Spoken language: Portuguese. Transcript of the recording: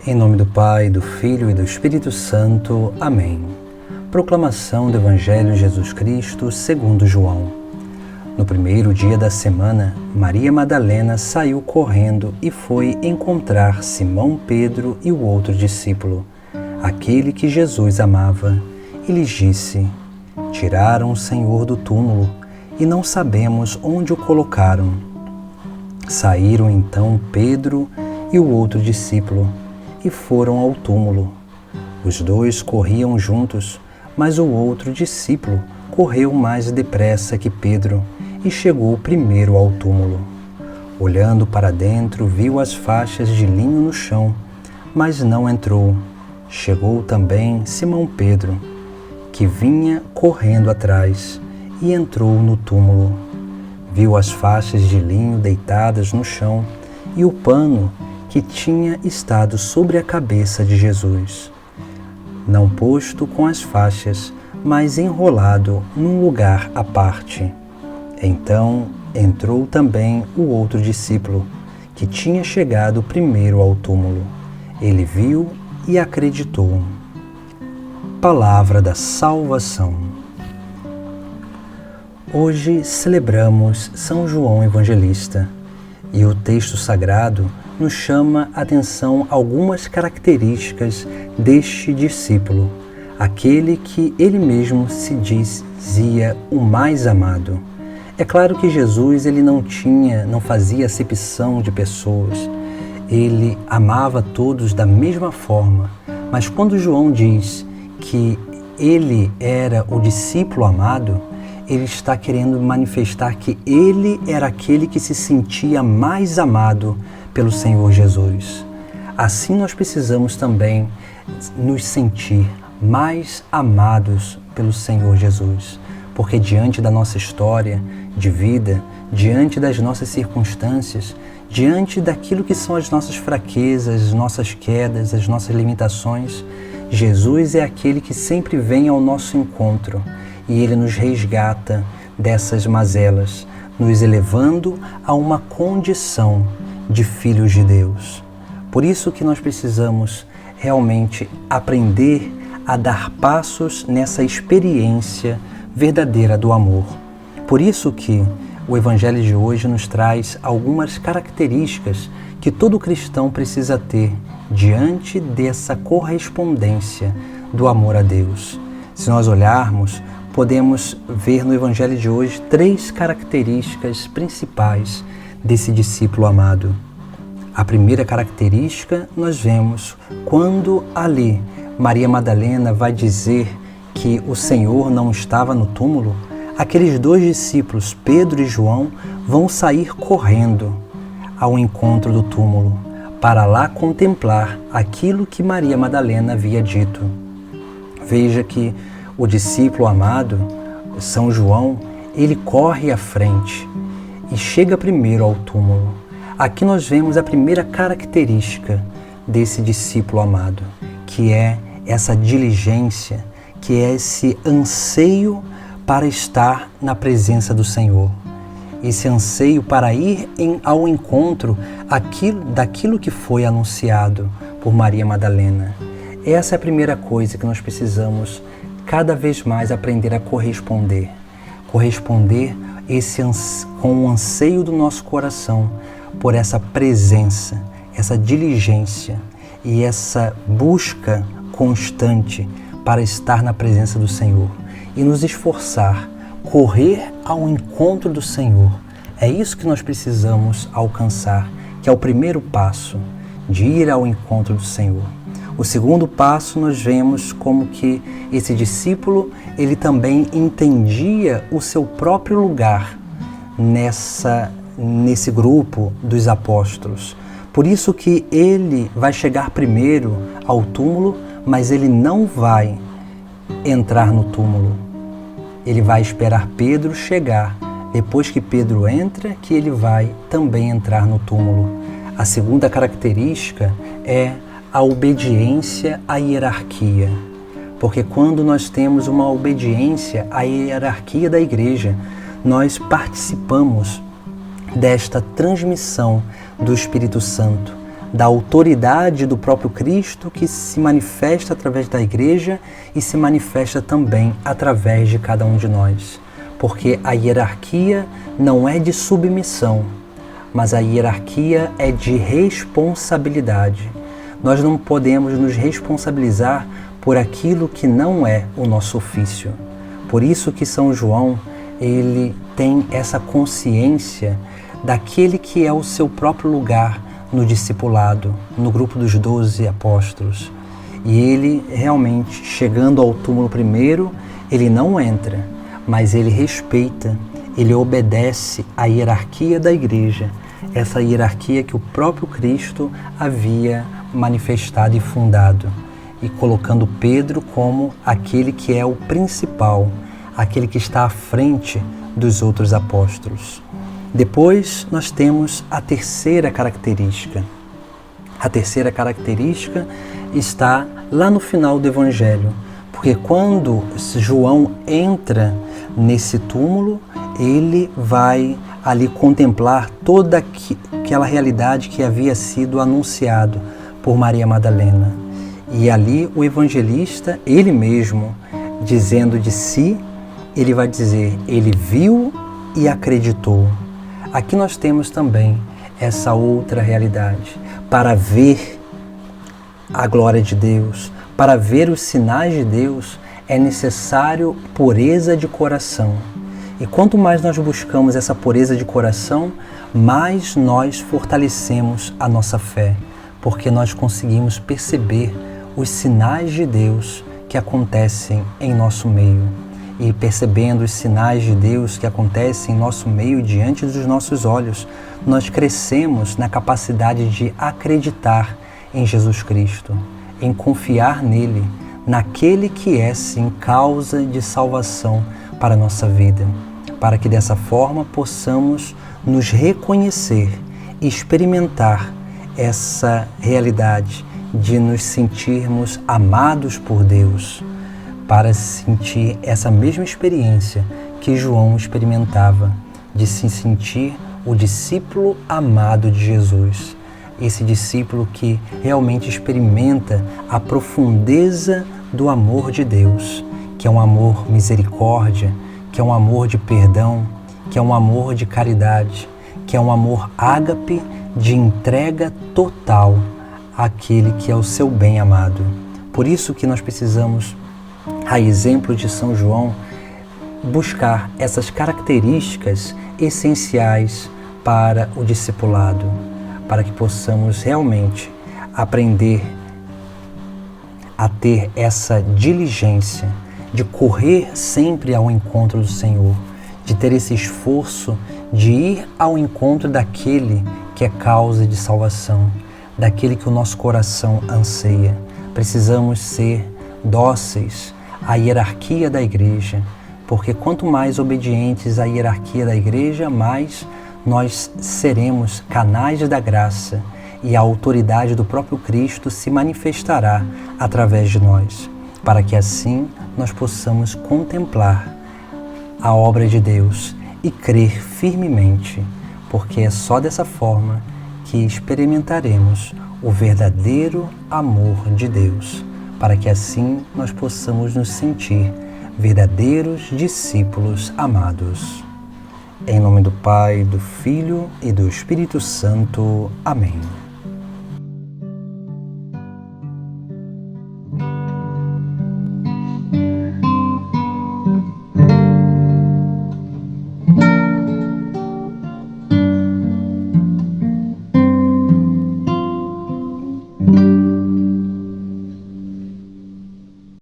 Em nome do Pai, do Filho e do Espírito Santo. Amém. Proclamação do Evangelho de Jesus Cristo segundo João. No primeiro dia da semana, Maria Madalena saiu correndo e foi encontrar Simão Pedro e o outro discípulo, aquele que Jesus amava, e lhes disse: Tiraram o Senhor do túmulo e não sabemos onde o colocaram. Saíram então Pedro e o outro discípulo e foram ao túmulo. Os dois corriam juntos, mas o outro discípulo correu mais depressa que Pedro e chegou primeiro ao túmulo. Olhando para dentro, viu as faixas de linho no chão, mas não entrou. Chegou também Simão Pedro, que vinha correndo atrás, e entrou no túmulo. Viu as faixas de linho deitadas no chão e o pano que tinha estado sobre a cabeça de Jesus, não posto com as faixas, mas enrolado num lugar à parte. Então entrou também o outro discípulo, que tinha chegado primeiro ao túmulo. Ele viu e acreditou. Palavra da salvação. Hoje celebramos São João Evangelista e o texto sagrado nos chama a atenção algumas características deste discípulo, aquele que ele mesmo se dizia o mais amado. É claro que Jesus ele não fazia acepção de pessoas, ele amava todos da mesma forma, mas quando João diz que ele era o discípulo amado, ele está querendo manifestar que ele era aquele que se sentia mais amado pelo Senhor Jesus. Assim nós precisamos também nos sentir mais amados pelo Senhor Jesus, porque diante da nossa história de vida, diante das nossas circunstâncias, diante daquilo que são as nossas fraquezas, as nossas quedas, as nossas limitações, Jesus é aquele que sempre vem ao nosso encontro e Ele nos resgata dessas mazelas, nos elevando a uma condição de filhos de Deus. Por isso que nós precisamos realmente aprender a dar passos nessa experiência verdadeira do amor. Por isso que o Evangelho de hoje nos traz algumas características que todo cristão precisa ter diante dessa correspondência do amor a Deus. Se nós olharmos, podemos ver no Evangelho de hoje 3 características principais desse discípulo amado. A primeira característica nós vemos quando ali Maria Madalena vai dizer que o Senhor não estava no túmulo, aqueles 2 discípulos, Pedro e João, vão sair correndo ao encontro do túmulo para lá contemplar aquilo que Maria Madalena havia dito. Veja que o discípulo amado, São João, ele corre à frente e chega primeiro ao túmulo. Aqui nós vemos a primeira característica desse discípulo amado, que é essa diligência, que é esse anseio para estar na presença do Senhor. Esse anseio para ir ao encontro daquilo que foi anunciado por Maria Madalena. Essa é a primeira coisa que nós precisamos cada vez mais aprender a corresponder. Corresponder com o anseio do nosso coração por essa presença, essa diligência e essa busca constante para estar na presença do Senhor e nos esforçar, correr ao encontro do Senhor. É isso que nós precisamos alcançar, que é o primeiro passo, de ir ao encontro do Senhor. O segundo passo nós vemos como que esse discípulo, ele também entendia o seu próprio lugar nesse grupo dos apóstolos. Por isso que ele vai chegar primeiro ao túmulo, mas ele não vai entrar no túmulo. Ele vai esperar Pedro chegar. Depois que Pedro entra, que ele vai também entrar no túmulo. A segunda característica é a obediência à hierarquia. Porque quando nós temos uma obediência à hierarquia da igreja, nós participamos desta transmissão do Espírito Santo, da autoridade do próprio Cristo que se manifesta através da igreja e se manifesta também através de cada um de nós. Porque a hierarquia não é de submissão, mas a hierarquia é de responsabilidade. Nós não podemos nos responsabilizar por aquilo que não é o nosso ofício. Por isso que São João, ele tem essa consciência daquele que é o seu próprio lugar no discipulado, no grupo dos 12 apóstolos. E ele realmente, chegando ao túmulo primeiro, ele não entra, mas ele respeita, ele obedece à hierarquia da igreja, essa hierarquia que o próprio Cristo havia manifestado e fundado, e colocando Pedro como aquele que é o principal, aquele que está à frente dos outros apóstolos. Depois nós temos a terceira característica. A terceira característica está lá no final do Evangelho, porque quando João entra nesse túmulo, ele vai ali contemplar toda aquela realidade que havia sido anunciado por Maria Madalena. E ali o evangelista, ele mesmo, dizendo de si, ele vai dizer, ele viu e acreditou. Aqui nós temos também essa outra realidade. Para ver a glória de Deus, para ver os sinais de Deus, é necessário pureza de coração. E quanto mais nós buscamos essa pureza de coração, mais nós fortalecemos a nossa fé, porque nós conseguimos perceber os sinais de Deus que acontecem em nosso meio. E percebendo os sinais de Deus que acontecem em nosso meio diante dos nossos olhos, nós crescemos na capacidade de acreditar em Jesus Cristo, em confiar nele, naquele que é sim causa de salvação para a nossa vida, para que dessa forma possamos nos reconhecer e experimentar essa realidade de nos sentirmos amados por Deus, para sentir essa mesma experiência que João experimentava, de se sentir o discípulo amado de Jesus. Esse discípulo que realmente experimenta a profundeza do amor de Deus, que é um amor misericórdia, que é um amor de perdão, que é um amor de caridade, que é um amor ágape de entrega total àquele que é o seu bem amado. Por isso que nós precisamos, a exemplo de São João, buscar essas características essenciais para o discipulado, para que possamos realmente aprender a ter essa diligência de correr sempre ao encontro do Senhor, de ter esse esforço de ir ao encontro daquele que é causa de salvação, daquele que o nosso coração anseia. Precisamos ser dóceis à hierarquia da igreja, porque quanto mais obedientes à hierarquia da igreja, mais nós seremos canais da graça e a autoridade do próprio Cristo se manifestará através de nós, para que assim nós possamos contemplar a obra de Deus e crer firmemente, porque é só dessa forma que experimentaremos o verdadeiro amor de Deus, para que assim nós possamos nos sentir verdadeiros discípulos amados. Em nome do Pai, do Filho e do Espírito Santo. Amém.